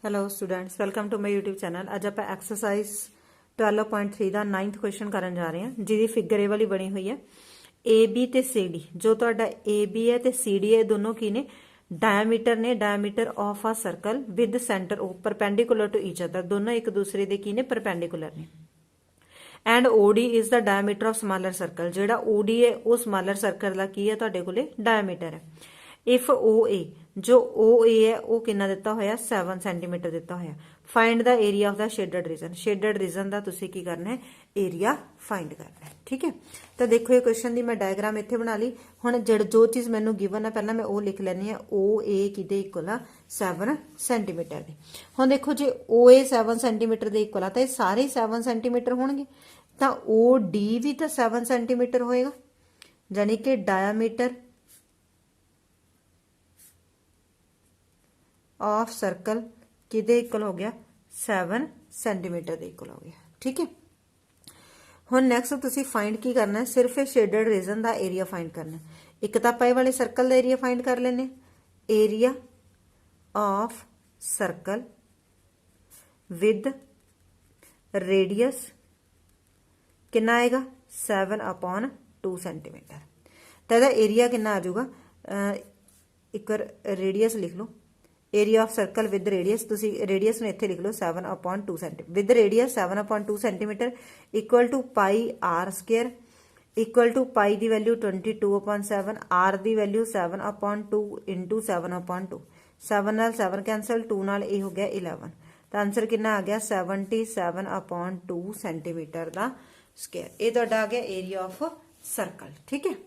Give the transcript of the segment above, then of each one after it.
Hello students, welcome to my YouTube channel. अज आप exercise 12.3 का 9th क्वेश्चन करन जा रहे हैं, जिहदी फिगर ए वाली बनी हुई है। ए बी ते सी डी, जो तुहाडा ए बी है ते सी डी है, दोनों की ने डायमीटर ने, diameter of a circle with centre O perpendicular to each other, दोनों एक दूसरे दे की ने परपेंडिकुलर ने। And OD is the diameter of smaller circle, जेड़ा ओडी है वो स्मॉलर सर्कल का की है तुहाडे कोले डायमीटर है। इफ ओ ए, जो ओ ए है वो कितना दिता होया 7 सेंटीमीटर दिता होया। Find the area of the shaded region, shaded region का तुसी की करना है, एरिया फाइंड करना है। ठीक है, तो देखो ये क्वेश्चन की मैं डायग्राम इत्थे बना ली। हुण जो चीज़ मैनू गिवन है पहला मैं वो लिख लैनी है, ओ ए किदे इक्वल आ 7 सेंटीमीटर दी। हुण देखो जे ओ ए 7 सेंटीमीटर के इक्वल आ तो ये सारे 7 सेंटीमीटर होणगे, तो ओ डी भी तो 7 सेंटीमीटर होएगा, यानी कि डायमीटर ऑफ सर्कल किदे इक्वल हो गया 7 सेंटीमीटर के इक्वल हो गया। ठीक है, हुण नैक्सट तुसीं फाइंड की करना है, सिर्फ ये शेडेड रीजन का एरिया फाइंड करना है। एक तो आप वाले सर्कल का एरिया फाइंड कर लेने, area of circle with radius कितना आएगा 7/2 सेंटीमीटर। तो यदा एरिया कितना आ जाऊगा, एक रेडियस लिख लो, area of circle with radius, तुसी रेडियस में इत्थे लिख लो 7/2 centimetre, with radius 7/2 centimetre equal to pi r square, equal to pi की वैल्यू 22/7, आर की वैल्यू 7/2 इंटू 7/2, 7 नाल 7 कैंसल, 2 नाल ये हो गया 11। तो आंसर कितना आ गया 77/2 सेंटीमीटर का स्केयर। ये तुहाडा आ गया एरिया ऑफ सर्कल। ठीक है,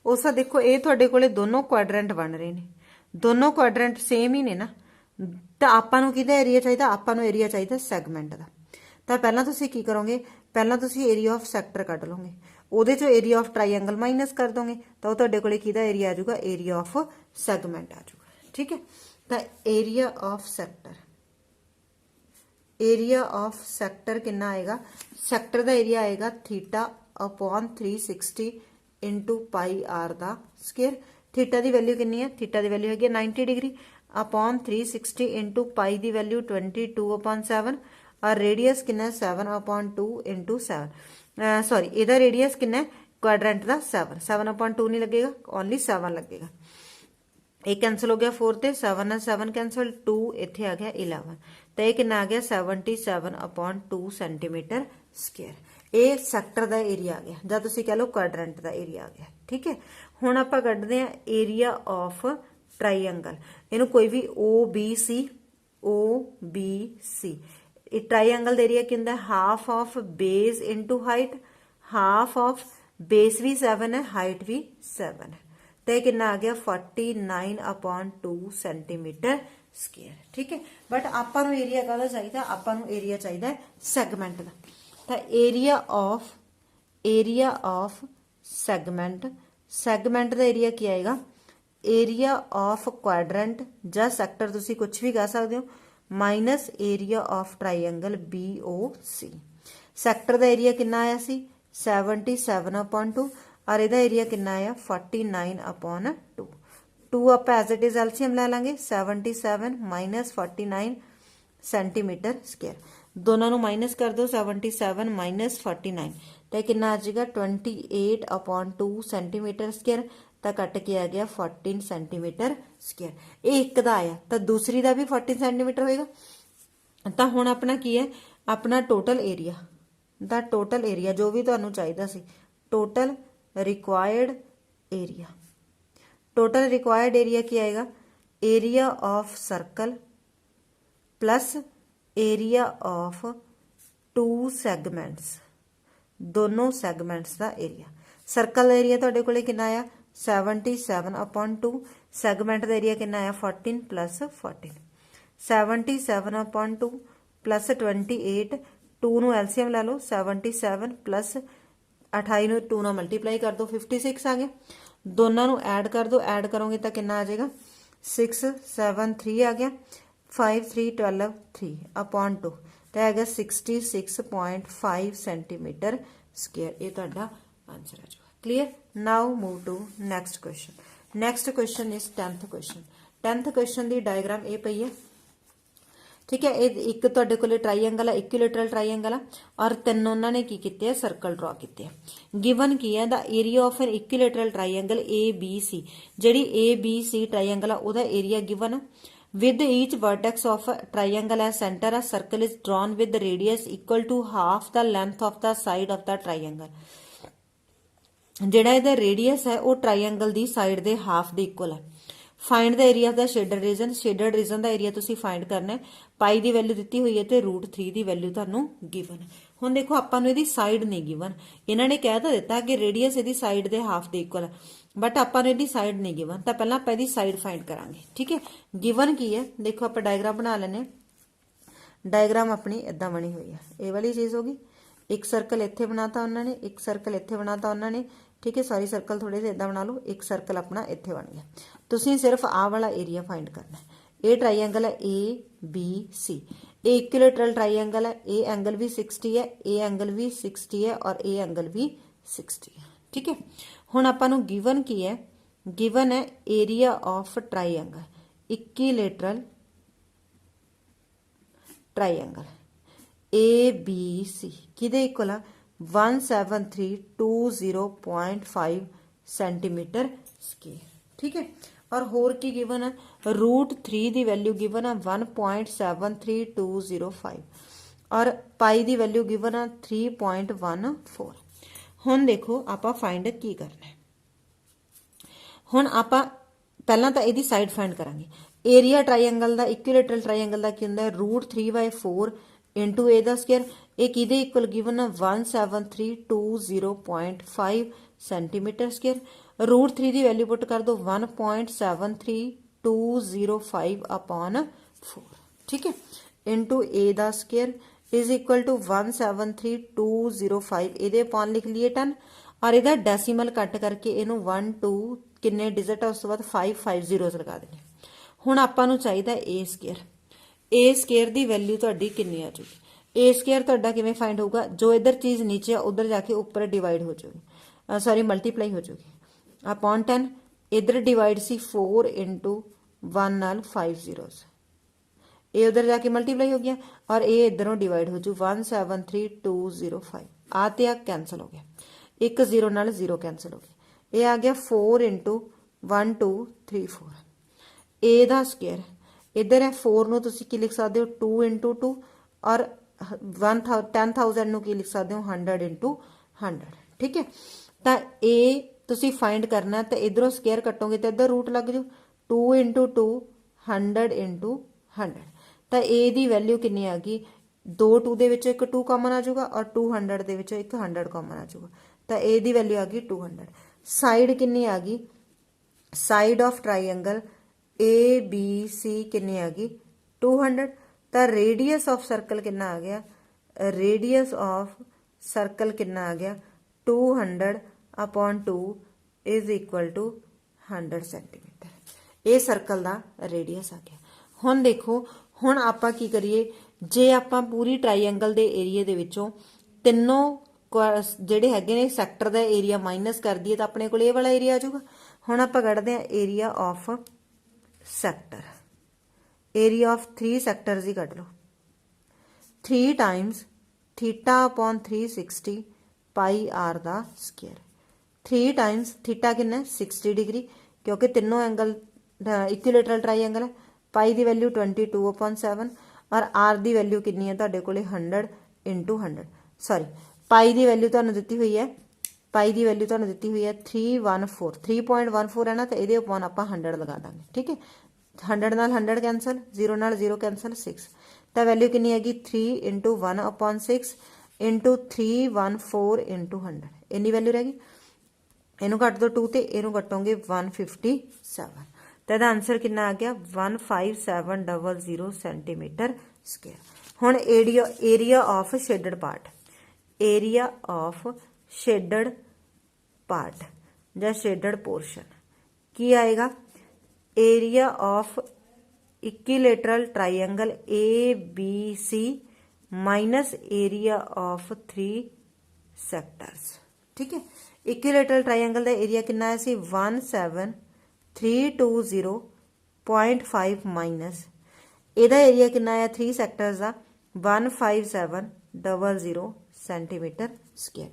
उस देखो ये तुहाडे कोले दोनों क्वाड्रेंट बन रहे हैं, दोनों क्वाड्रेंट सेम ही ने ना, तो आपां नूं किहदा एरिया चाहिए, आपां नूं एरिया चाहिए सैगमेंट का। तो पहला तुसीं की करोगे, पहला तुसीं एरिया ऑफ सैक्टर कढ लोगे, ਉਹਦੇ ਚੋਂ एरिया ऑफ ट्राइएंगल माइनस कर दोगे, तो ਤੁਹਾਡੇ ਕੋਲੇ ਕਿਹਦਾ एरिया आ जाऊगा, एरिया ऑफ सैगमेंट आ जाऊगा। ठीक है, तो area of sector, area of sector कितना आएगा, सैक्टर का एरिया आएगा θ/360 इंटू पाई आर का स्केयर। थीटा की वैल्यू कितनी है, थीटा की वैल्यू है 90 डिग्री अपॉन 360 इंटू पाई की वैल्यू 22/7, और रेडियस कितना 7/2 इंटू 7, सॉरी ਇਹਦਾ रेडियस कितना क्वाड्रेंट का 7/2 नहीं लगेगा, ओनली 7 लगेगा। एक कैंसल हो गया 4 ते 7 ਨਾਲ 7 कैंसल, 2 इत्थे आ गया 11, तो यह कितना आ गया 77/2 सेंटीमीटर स्केयर। ये सैक्टर का एरिया आ गया, ਜਾਂ ਤੁਸੀਂ कह लो क्वाड्रेंट का एरिया आ गया। ठीक है, ਹੁਣ ਆਪਾਂ ਕੱਢਦੇ ਆ एरिया ऑफ ट्राइएंगल, ਇਹਨੂੰ कोई भी O B C, triangle area की होंगे half of base into height, half of base भी 7 है, हाइट भी 7 है, तो यह कितना आ गया 49/2 सेंटीमीटर स्केयर। ठीक है, बट आपां नूं एरिया काहदा चाहिए, आपां नूं एरिया चाहिए सैगमेंट का। तो एरिया ऑफ सैगमेंट, सैगमेंट का एरिया की आएगा, एरिया ऑफ क्वाड्रेंट ਜਾਂ सैक्टर तुसी कुछ भी कह सकते हो, minus area of triangle BOC। Sector का एरिया कितना आया सी 77/2, और ਇਹਦਾ एरिया कितना आया 49/2। 2 आप एज इट इज एलसीएम ले लेंगे, 77 माइनस 49 सेंटीमीटर स्केयर, दोनों ਨੂੰ माइनस कर दो, 77 माइनस 49, तो कितना आ जाएगा 28/2 सेंटीमीटर स्केयर, तो कट के आ गया 14 सेंटीमीटर स्केयर। ये एक का आया, तो दूसरी का भी 14 सेंटीमीटर होएगा। तो हुण अपना की है, अपना टोटल एरिया दा, टोटल एरिया जो भी तुहानूं चाहिदा सी, total required area, total required area की आएगा area of circle plus area of 2 segments, दोनों सैगमेंट्स का एरिया। सर्कल का एरिया तुहाडे कोले कितना आया 77/2, सैगमेंट का एरिया कितना आया 14 प्लस 14, 77/2 प्लस 28, 2 नूं एलसीएम ला लो, 77 प्लस 28 नूं 2 नाल मल्टीप्लाई कर दो, 56 आ गया। दोनों नूं ऐड कर दो, ऐड करोगे तो कितना आ जाएगा 6 7 3 आ गया, 5 3 12 3/2, तो आ गया 66.5 सेंटीमीटर स्केयर। ये तुहाडा आंसर आ जाएगा। Clear, now move to next question. Next question is 10th question. 10th question की डायग्राम ये पई है, ठीक है। एक तुहाडे कोले ट्राईएंगल है, इक्विलेटरल ट्राईएंगल है, और तीन उन्होंने की कीते सर्कल ड्रॉ कीते हैं। गिवन की है the area of an equilateral triangle A B C, जिहड़ी ए बी सी ट्राईएंगल है उहदा एरिया गिवन है। With each vertex of triangle as centre a circle is drawn with radius equal to half the length of the side of the triangle. जिहड़ा इहदा radius है वो triangle दी side दे half दे इक्वल है। Find the area of the shaded region, shaded region का area तुसीं फाइंड करना है। पाई की वैल्यू दी हुई है तो √3 की वैल्यू तुहानूं गिवन है। हुण देखो आपां नूं इहदी साइड नहीं गिवन, इन्होंने कह तो दिता कि रेडियस इहदी साइड दे हाफ दे इक्वल है, बट आपां नूं इहदी साइड नहीं गिवन, तो पहलां आपां इहदी साइड फाइंड करांगे। ठीक है, गिवन की है देखो आपां डायग्राम बना लैने। डायग्राम अपनी इदां बनी हुई है, ये वाली चीज़ होगी। एक सर्कल इत्थे बनाता उन्होंने, एक सर्कल इत्थे बनाता उन्होंने। ठीक है, सॉरी सर्कल थोड़े से इदा बना लो। एक सर्कल अपना इत्थे बन गया। तुसीं सिर्फ आ वाला एरिया फाइंड करना है। ये ट्राईएंगल है ए बी सी, ये इक्विलेटरल ट्राईएंगल है। ए एंगल भी 60 है, ए एंगल भी 60 है, और ए एंगल भी 60 है। ठीक है, हुण आपां नूं गिवन की है, गिवन है area of triangle, equilateral triangle A B C किहदे इक्वल आ 17320.5 सेंटीमीटर स्केयर। ठीक है, और होर की गिवन है √3 की वैल्यू गिवन है 1.73205, और पाई की वैल्यू गिवन है 3.14। हुण देखो आपां फाइंड की करना है। हुण आपां पहलां तां इहदी साइड फाइंड करांगे। एरिया ट्राईएंगल दा, इक्विलेटरल ट्राईएंगल दा की हुंदा है √3/4 इंटू ए दा स्केयर। ये किहदे इक्वल गिवन है 17320.5 सेंटीमीटर स्केयर। √3 की वैल्यू पुट कर दो 1.73205/4। ठीक है, इंटू ए दा स्केयर इज इक्वल टू 1732005, ये अपॉन लिख लिए 10, और इहदा डेसीमल कट करके इनू 1 2 किन्ने डिजिट है उस तो बाद 5 जीरोस लगा देने। हुण आपां नूं चाहीदा ए स्केयर। ए स्केयर की वैल्यू तुहाडी कितनी आ जाएगी? ए स्केयर तुहाडा किवें फाइंड होगा? जो इधर चीज़ नीचे है उधर जाके ऊपर डिवाइड हो जाएगी, सॉरी मल्टीप्लाई हो जाएगी। अपॉन 10 इधर डिवाइड सी 4 इंटू 1 नाल 5 जीरोस, ये उधर जाके मल्टीप्लाई हो गया, और ये इधरों डिवाइड हो जू 1732005। आ कैंसल हो गया, एक जीरो नाल जीरो कैंसल हो गया। ये आ गया 4 इंटू 1 2 3 4। ए दा स्केयर इधर है 4 नूं तुसीं की लिख सकते हो 2 इंटू 2, और 10,000 नूं की लिख सकते हो 100 इंटू 100। ठीक है, तो ए तुसीं फाइंड करना, तो इधरों स्केयर कटोगे तो इधर रूट लग जू 2 इंटू 2 100 इंटू 100। तो ए दी वैल्यू कितनी आ गई? 2 2 दे विचों एक 2 कॉमन आ जाऊगा, और 200 दे विचों एक 100 कॉमन आ जाऊगा। तो ए दी वैल्यू आ गई 200। साइड कितनी आ गई? Side of triangle A B C कितनी आ गई? 200। तो रेडियस ऑफ सर्कल कितना आ गया? रेडियस ऑफ सर्कल कितना आ गया? 200/2 इज इक्वल टू 100 सेंटीमीटर। ये सर्कल का रेडियस आ गया। हुण देखो, हुण आपां की करिए, जे आपां पूरी ट्राईएंगल के एरिए दे विचों तिनों ਜਿਹੜੇ ਹੈਗੇ ਨੇ ਸੈਕਟਰ ਦਾ ਏਰੀਆ ਮਾਈਨਸ ਕਰ ਦਈਏ ਤਾਂ ਆਪਣੇ ਕੋਲ ਇਹ ਵਾਲਾ ਏਰੀਆ ਆ ਜਾਊਗਾ। ਹੁਣ ਆਪਾਂ ਕੱਢਦੇ ਆ area of sector. Area of 3 sectors ਹੀ ਕੱਢ ਲਓ। 3 ਟਾਈਮਸ θ/360 ਪਾਈ r ਦਾ ਸਕੁਅਰ। 3 ਟਾਈਮਸ ਥੀਟਾ ਕਿੰਨਾ 60 डिग्री, क्योंकि तीनों एंगल इक्विलेटरल ट्राईएंगल है। पाई की वैल्यू 22/7, और r की वैल्यू कितनी है तुहाडे कोले 100 इंटू 100। सॉरी, पाई की वैल्यू तुहानूं दित्ती हुई है, पाई की वैल्यू तुहानूं दित्ती हुई है 3.14 है ना, तो ये अपॉन आपां 100 लगा देंगे। ठीक है, 100 नाल 100 कैंसल, 0 नाल 0 कैंसल, 6। तो वैल्यू कितनी हैगी 3 इंटू 1/6 इंटू 314 इंटू 100, इन्नी वैल्यू रहेगी। इनू कट दो 2 तो इनू कटोगे 157। तो यदा आंसर कितना आ गया 15700 सेंटीमीटर स्क्वायर। हुण area of shaded part, area of shaded part या शेडड पोर्शन की आएगा? Area of equilateral triangle A B C minus area of 3 sectors. ठीक है, इक्विलेटरल ट्राईएंगल का एरिया कितना है सी 17320.5 माइनस ਇਹਦਾ ਏਰੀਆ ਕਿੰਨਾ ਆਇਆ 3 ਸੈਕਟਰਸ ਦਾ 15700 ਸੈਂਟੀਮੀਟਰ ਸਕੁਅਰ।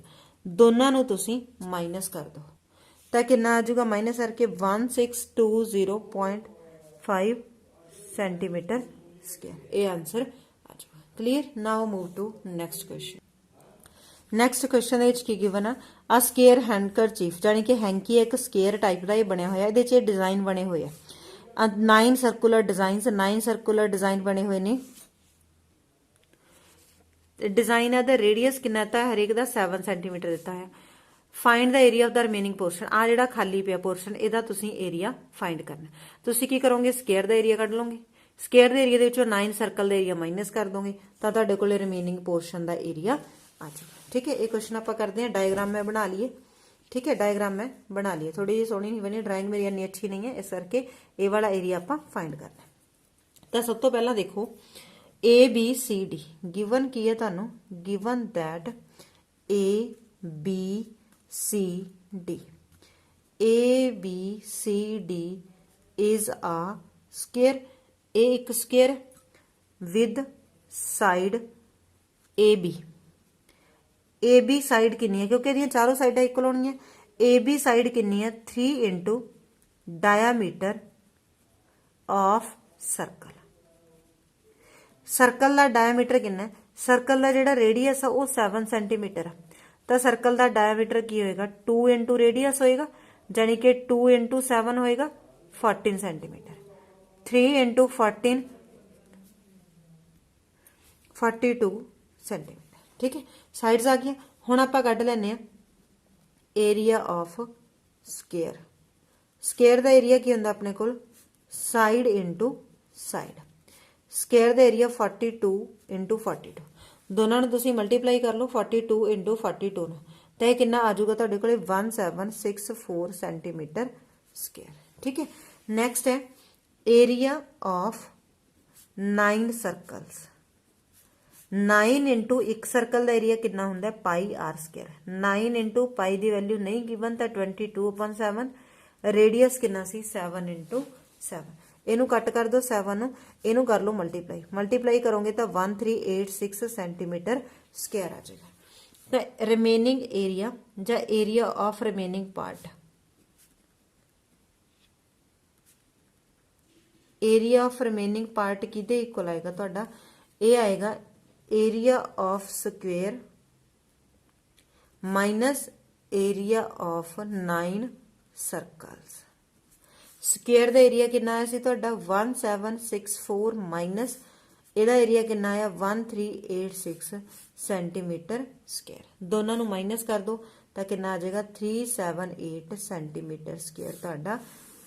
ਦੋਨਾਂ ਨੂੰ ਤੁਸੀਂ ਮਾਈਨਸ ਕਰ ਦਿਓ ਤਾਂ ਕਿੰਨਾ ਆ ਜਾਊਗਾ, ਮਾਈਨਸ ਕਰਕੇ 1620.5 ਸੈਂਟੀਮੀਟਰ ਸਕੁਅਰ। ਇਹ ਆਨਸਰ ਆ ਜਾਊਗਾ। Clear. Now move to next question. Next question ਦੇ ਵਿੱਚ ਕੀ ਗਿਵਨ ਆ ਸਕੇਅਰ ਹੈਂਡਕਰਚੀਫ, ਜਾਨੀ ਕਿ ਹੈਂਕੀ ਇੱਕ ਸਕੇਅਰ ਟਾਈਪ ਦਾ ਇਹ ਬਣਿਆ ਹੋਇਆ, ਇਹਦੇ 'ਚ ਡਿਜ਼ਾਈਨ ਬਣੇ ਹੋਏ ਆ 9 ਸਰਕੂਲਰ ਡਿਜ਼ਾਈਨਸ, 9 ਸਰਕੂਲਰ ਡਿਜ਼ਾਈਨ ਬਣੇ ਹੋਏ ਨੇ। डिजाइन द रेडियस कितना दिता है, हरेक का 7 सेंटीमीटर दिता है। Find the area of the remaining portion, आ जिहड़ा खाली पिया पोर्शन ਇਹਦਾ ਤੁਸੀਂ एरिया फाइंड करना। ਤੁਸੀਂ ਕੀ ਕਰੋਗੇ, ਸਕੁਅਰ ਦਾ एरिया ਕੱਢ ਲਓਗੇ, ਸਕੁਅਰ ਦੇ एरिया ਦੇ ਵਿੱਚੋਂ 9 ਸਰਕਲ ਦਾ एरिया ਮਾਈਨਸ ਕਰ ਦੋਗੇ ਤਾਂ ਤੁਹਾਡੇ ਕੋਲੇ ਰਿਮੇਨਿੰਗ पोर्शन ਦਾ एरिया ਆ ਜਾਏਗਾ। ठीक है, ये क्वेश्चन आप करते हैं। डायग्राम में बना लिए, ठीक है, डायग्राम में बना लिए। थोड़ी जी सोहनी नहीं बनी, ड्राइंग मेरी इन्नी अच्छी नहीं है, इस करके ये वाला एरिया आप फाइंड करना। तो सब तो पहला देखो A B C D given की है तुहानू, given that A B C D, A B C D is a square, ए एक square with side A B side कितनी है, क्योंकि ये चारों साइड इक्वल होनी है। ए बी साइड कितनी है 3 into diameter of circle. Circle का डायमीटर कितना, सर्कल का जिहड़ा रेडियस है वो 7 सेंटीमीटर है, तो सर्कल का डायमीटर की होएगा 2 इंटू रेडियस होएगा, यानी कि 2 इंटू 7 होएगा 14 सेंटीमीटर, 3 इंटू 14 42 सेंटीमीटर। ठीक है, साइड्स आ गई। हुण आपां कढ लैने आ एरिया ऑफ स्क्वेयर। स्क्वेयर का एरिया की हुंदा अपने कोल साइड इंटू साइड। स्क्वेयर का एरिया 42 इंटू 42, दोनों ने तुसीं मल्टीप्लाई कर लो 42 इंटू 42 ਨੂੰ, तो यह कितना आ जाऊगा तुहाडे कोले 1764 सेंटीमीटर स्क्वेयर। ठीक है, नैक्सट है एरिया ऑफ 9 सर्कल्स। 9 इंटू एक सर्कल का एरिया कितना होंगे पाई आर स्क्वेयर। 9 इंटू पाई की वैल्यू नहीं गिवन तो 22/7, रेडियस कितना सी 7 इंटू 7। इनू कट कर दो 7 नू, इनू कर लो मल्टीप्लाई, मल्टीप्लाई करोगे तो 1386 सेंटीमीटर स्क्वायर आ जाएगा। तो रिमेनिंग एरिया या area of remaining part, area of remaining part किहदे इक्वल आएगा तुहाडा, ये आएगा area of square minus area of 9 circles. Square का एरिया कितना आया सी तुहाडा 1764 माइनस इहदा एरिया कितना आया 1386 सेंटीमीटर स्क्वेयर। दोनों नू माइनस कर दो तो कितना आ जाएगा 378 सेंटीमीटर स्क्वेयर तुहाडा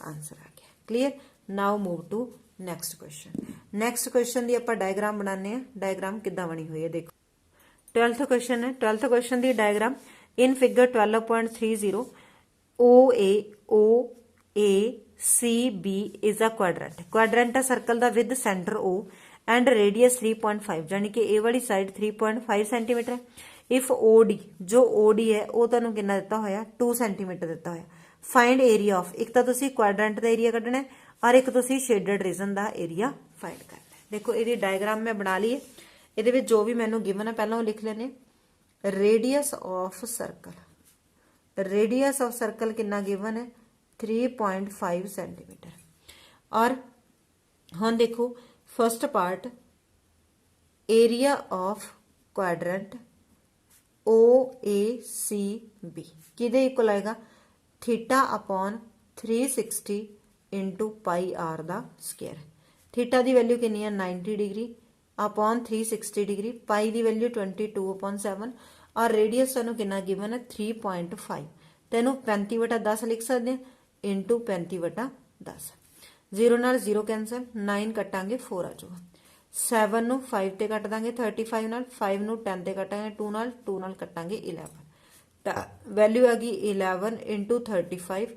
आंसर आ गया। Clear. Now move to next question. Next question की आपां डायग्राम बनाने हैं। डायग्राम किद्दां बनी हुई है देखो, 12th क्वेश्चन है। 12th क्वेश्चन की diagram in figure 12.30 O A C B is a quadrant. Quadrant है सर्कल का with centre O and radius 3.5, यानी कि ए वाली साइड 3.5 सेंटीमीटर है। इफ ओ डी, जो ओ डी है वो तुहानूं कितना दिता होया 2 सेंटीमीटर दिता होया। फाइंड एरिया ऑफ, एक तो तुसीं क्वाड्रेंट का एरिया कढ़ना है और एक तुसीं शेडेड रीजन का एरिया फाइंड करना है। देखो ये डायग्राम मैं बना ली है, ये जो भी मैनूं गिवन है पहला वो लिख लेने। Radius of circle, radius of circle कितना गिवन है 3.5 सेंटीमीटर। और हम देखो first part area of quadrant O A C B किदे इक्वल आएगा theta upon 360 into pi r दा स्क्वायर। थीटा की वैल्यू कितनी है 90 डिग्री अपॉन 360 डिग्री, पाई की वैल्यू 22/7 और रेडियस सानू कितना गिवन है 3.5। तेनू 35/10 लिख सकते हैं इंटू 35/10। 0 नाल 0 कैंसल, 9 कटांगे 4 आ जाऊगा। 7 नू 5 ते कट देंगे 35 नाल, 5 नू 10 ते कटांगे 2 नाल कटांगे 11। वैल्यू आ गई 11 इंटू 35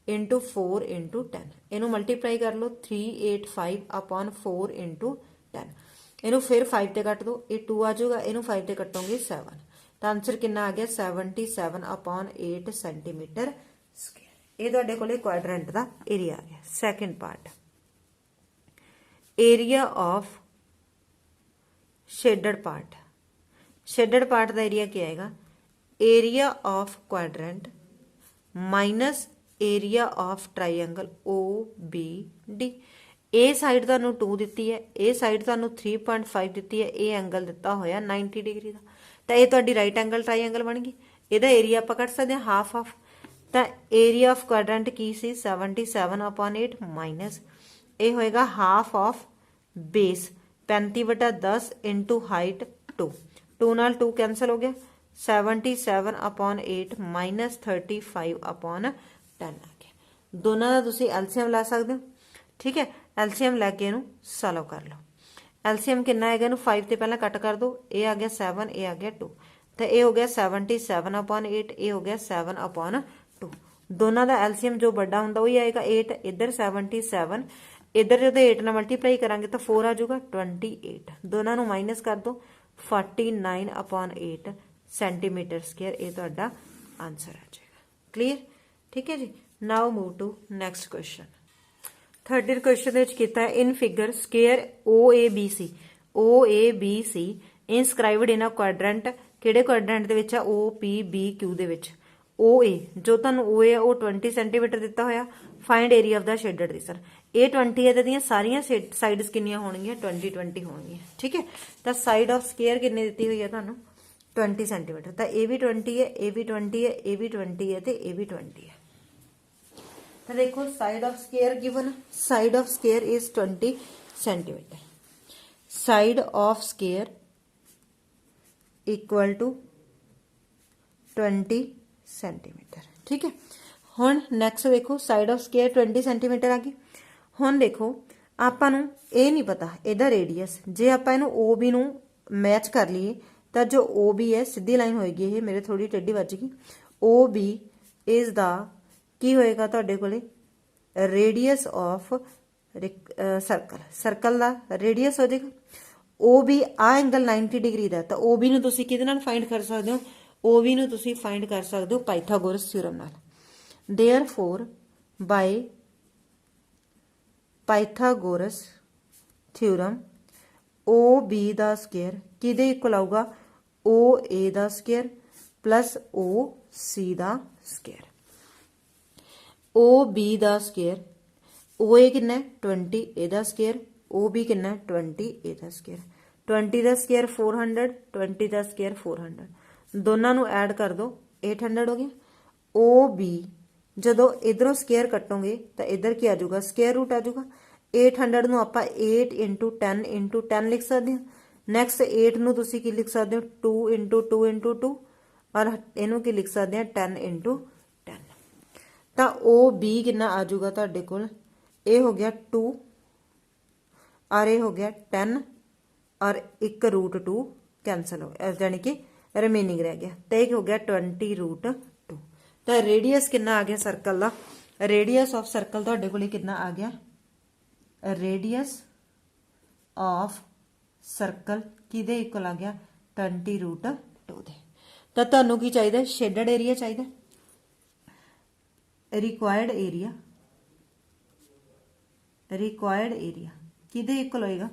इंटू 4 इंटू 10। इनू मल्टीप्लाई कर लो 385 अपॉन 4 इंटू 10। इनू फिर 5 ते कट दो, ये 2 आ जाऊगा, इनू 5 ते कटोगे 7। तो आंसर कितना आ गया 77 अपॉन 8 सेंटीमीटर स्क्वायर। ये तुहाडे कोले क्वाड्रेंट का एरिया आ गया। Second part area of shaded part, shaded part का एरिया क्या आएगा, area of quadrant minus area of triangle O B D. ए साइड तुहानू 2 दी है, ए साइड तुहानू 3.5 दी है, ए एंगल दिता होया 90 डिग्री का, तो ये तुहाडी राइट एंगल ट्राइएंगल बन गई। इहदा एरिया आपां कढ सकदे हां हाफ ऑफ, तो एरिया ऑफ क्वाड्रेंट की सी 77/8 माइनस ये होएगा half of base 35/10 into height 2, 2 नाल 2 कैंसल हो गया, 77/8 माइनस 35/10 आ गया। दोनों का तुसीं एलसीएम ला सकते हो, ठीक है। एलसीएम लैके इहनूं सॉल्व कर लो। एलसीएम कितना है, इहनूं 5 ते पहला कट कर दो, ये आ गया 7, ये आ गया 2, तो ये हो गया 77/8, ये हो गया 7/2। दोनों का एलसीएम जो बड़ा हुंदा वही आएगा 8, इधर 77, इधर जो 8 ना मल्टीप्लाई करांगे तो 4 आ जाऊगा 28, दोनों नू माइनस कर दो 49/8 सेंटीमीटर स्क्वायर, ये तुहाडा आंसर आ जाएगा। क्लीयर, ठीक है जी। Now move to next question. Third question किया in figure square OABC, OABC inscribed in a quadrant, किहड़े क्वाड्रेंट दे विच आ, OPBQ दे विच। OA जो तुहानू OA है वो 20 सेंटीमीटर दिता होया, find area of the shaded region. ये 20 है तो सारिया साइड्स किनियां होणगियां 20 होणगियां, ठीक है। तो साइड ऑफ स्क्वेयर कितनी दी हुई है तुहानू 20 सेंटीमीटर, तो ये भी 20 है, ये भी 20 है, ये भी 20 है, तो ये भी 20 है। तो देखो side of square given, side of square is 20 centimetre, side of square equal to 20 centimetre, ठीक है। हुण नैक्सट देखो साइड ऑफ स्क्वेयर 20 सेंटीमीटर आ गई। हुण देखो आपां नूं ये नहीं पता इहदा रेडियस, जे आपां इहनूं OB नूं मैच कर लीए तो जो OB है सीधी लाइन होएगी, ये मेरे थोड़ी टेढ़ी वज गई। OB इज द की होएगा तुहाडे कोले रेडियस ऑफ सर्कल, सर्कल का रेडियस हो जाएगा। OB आ एंगल 90 डिग्री का, तो OB नूं तुसीं किहदे नाल फाइंड कर सकदे हो, OB नूं तुसीं फाइंड कर सकदे हो पाइथागोरस थ्योरम नाल। Therefore by Pythagoras theorem OB दा स्क्वायर किहदे इक्वल आऊगा, OA दा स्क्वायर प्लस OC दा स्क्वायर। OB दा स्क्वायर, OA कितना है 20, एदा स्क्वायर, OB कितना है 20, एदा स्क्वायर, 20 दा स्क्वायर 400, 20 दा स्क्वायर 400, दोनों नू ऐड कर दो 800 हो गया। OB जदों इधरों स्क्वायर कटोगे तो इधर की आ जाऊगा स्क्वायर रूट आ जाऊगा। 800 नू आपां 8 इंटू 10 लिख सकते हैं। नैक्सट 8 नू तुसीं की लिख सकते हो 2 इंटू 2 और इनू की लिख सकते हैं 10 इंटू 10। तो OB कितना आ जाऊगा तुहाडे कोल, ये हो गया 2 और ये हो गया 10 और एक √2 कैंसल हो गया, यानी कि रिमेनिंग रह गया, तो एक हो गया 20√2। तो रेडियस कितना आ गया सर्कल का, रेडियस ऑफ सर्कल तुहाडे कोल कितना आ गया, रेडियस ऑफ सर्कल किहदे इक्वल आ गया 20√2 दे। तो तुहानू की चाहिए, शेडेड एरिया चाहिए, रिक्वायर्ड एरिया, रिक्वायर्ड एरिया किहदे इक्वल होएगा,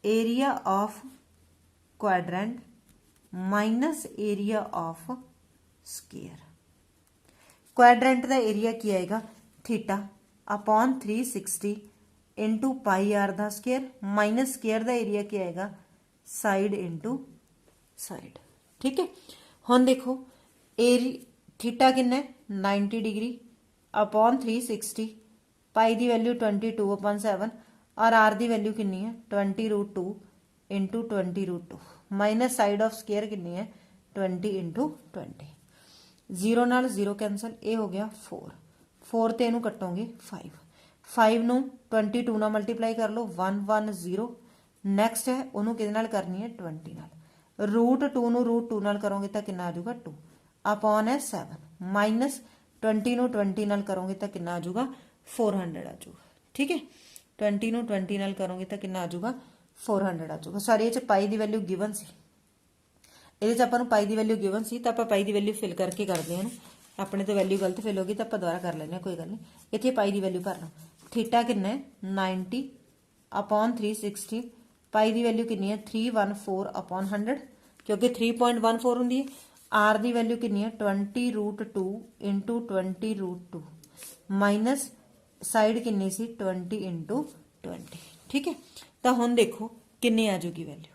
area of quadrant minus area of square. Quadrant का एरिया की आएगा theta upon 360 into pi r दा स्क्वायर माइनस स्क्वायर का एरिया क्या आएगा साइड इंटू साइड, ठीक है। हुण देखो थीटा कितना है 90 डिग्री अपॉन 360, पाई की वैल्यू 22/7 और आर की वैल्यू कितनी है 20√2 into 20√2 minus side of square कितनी है 20 इंटू 20, 0 नाल 0 कैंसल, ये हो गया 4, 4 ते इनू कटोगे 5, 5 नू 22 नाल मल्टीप्लाई कर लो 110। नैक्सट है उन्होंने किहदे नाल करनी है 20 नाल, √2 नू √2 नाल करोगे तो कितना आ जाऊगा 2 अपॉन है 7 माइनस 20 नू 20 नाल करोगे तो कितना आ जाऊगा 400 आ जाऊगा, ठीक है। 20 नू 20 नाल करोगे तो कितना आ जाऊगा 400 आ जाऊगा। सॉरी ये पाई की वैल्यू गिवन सी, ये ਆਪਾਂ ਨੂੰ ਪਾਈ ਦੀ वैल्यू गिवन सी तो आप पाई की वैल्यू फिल करके करते हैं, अपने तो वैल्यू गलत फिल होगी तो आप दोबारा कर लेंगे, कोई गल नहीं। इतने पाई की वैल्यू भरना, थीटा कितना है 90 अपॉन 360 पाई की वैल्यू कितनी है 314 अपॉन 100 क्योंकि 3.14 होंगी है। आर की वैल्यू कितनी है 20√2 इंटू 20√2 माइनस साइड कितनी सी 20 इंटू 20 ठीक है। तो हुण देखो कितनी आ जाऊगी वैल्यू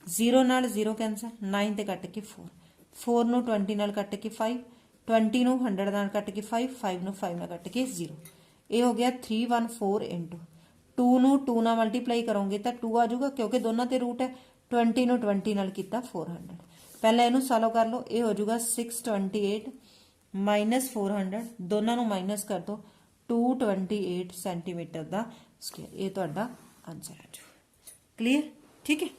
0 नाल 0 कैंसल 9 ते कट के 4 4 नूं 20 नाल कट के 5 20 नूं 100 नाल कट के 5 5 नूं 5 नाल कट के 0 ये हो गया 314 इंटू 2 नूं 2 नाल मल्टीप्लाई करोगे तो 2 आ जाऊगा क्योंकि दोनों ते रूट है 20 नूं 20 नाल कीता 400 पहले इनू सॉल्व कर लो ये हो जाऊगा 628 माइनस 400 दोनों नूं माइनस कर दो 228 सेंटीमीटर का स्क्वायर ये तुहाडा आंसर आ जाऊगा क्लीयर ठीक है।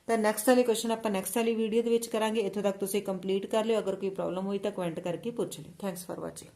तो नैक्सट वाले क्वेश्चन आप नैक्सट वाली वीडियो के करांगे इत्थों तक तुसीं कंप्लीट कर लियो अगर कोई प्रॉब्लम हुई तो कमेंट करके पूछ लियो थैंक्स फॉर वॉचिंग।